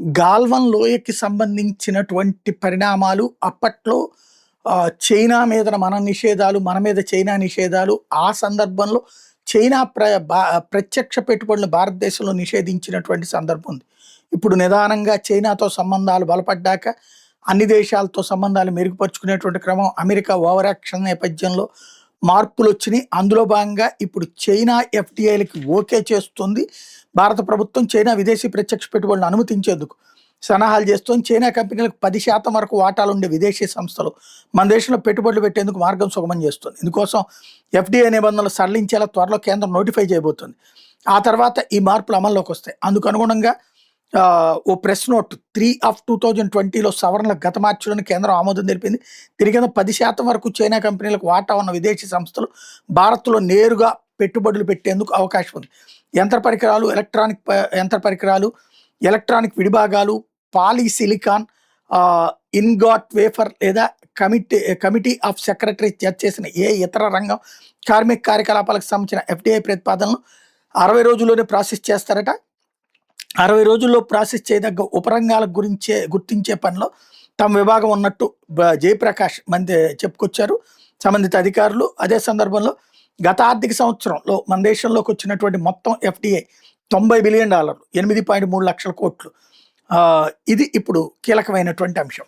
గాల్వన్ లోయకి సంబంధించినటువంటి పరిణామాలు అప్పట్లో చైనా మీదన మన నిషేధాలు, మన మీద చైనా నిషేధాలు, ఆ సందర్భంలో చైనా ప్రత్యక్ష పెట్టుబడులు భారతదేశంలో నిషేధించినటువంటి సందర్భం ఉంది. ఇప్పుడు నిదానంగా చైనాతో సంబంధాలు బలపడ్డాక అన్ని దేశాలతో సంబంధాలు మెరుగుపరుచుకునేటువంటి క్రమం, అమెరికా ఓవర్ యాక్షన్ నేపథ్యంలో మార్పులొచ్చినాయి. అందులో భాగంగా ఇప్పుడు చైనా ఎఫ్‌డిఐలకి ఓకే చేస్తుంది. భారత ప్రభుత్వం చైనా విదేశీ ప్రత్యక్ష పెట్టుబడులను అనుమతించేందుకు సన్నాహాలు చేస్తోంది. చైనా కంపెనీలకు 10% వరకు వాటాలుండే విదేశీ సంస్థలు మన దేశంలో పెట్టుబడులు పెట్టేందుకు మార్గం సుగమం చేస్తుంది. ఇందుకోసం ఎఫ్‌డిఐ నిబంధనలు సడలించేలా త్వరలో కేంద్రం నోటిఫై చేయబోతుంది. ఆ తర్వాత ఈ మార్పులు అమల్లోకి వస్తాయి. అందుకు అనుగుణంగా ఓ ప్రెస్ నోట్ 3/2020లో సవరణలకు గత మార్చిలోని కేంద్రం ఆమోదం తెలిపింది. దీని కింద 10% వరకు చైనా కంపెనీలకు వాటా ఉన్న విదేశీ సంస్థలు భారత్లో నేరుగా పెట్టుబడులు పెట్టేందుకు అవకాశం ఉంది. యంత్ర పరికరాలు, యంత్ర పరికరాలు, ఎలక్ట్రానిక్ విడిభాగాలు, పాలీసిలికాన్, ఇన్గాట్ వేఫర్ లేదా కమిటీ ఆఫ్ సెక్రటరీస్ జడ్జ్ చేసిన ఏ ఇతర రంగం కార్మిక కార్యకలాపాలకు సంబంధించిన ఎఫ్‌డిఐ ప్రతిపాదనలు 60 రోజుల్లోనే ప్రాసెస్ చేస్తారట. 60 రోజుల్లో ప్రాసెస్ చేయదగ్గ ఉపరంగాల గుర్తించే పనిలో తమ విభాగం ఉన్నట్టు జయప్రకాష్ చెప్పుకొచ్చారు సంబంధిత అధికారులు. అదే సందర్భంలో గత ఆర్థిక సంవత్సరంలో మన దేశంలోకి వచ్చినటువంటి మొత్తం ఎఫ్‌డిఐ $90 బిలియన్, 8.3 లక్షల కోట్లు. ఇది ఇప్పుడు కీలకమైనటువంటి అంశం.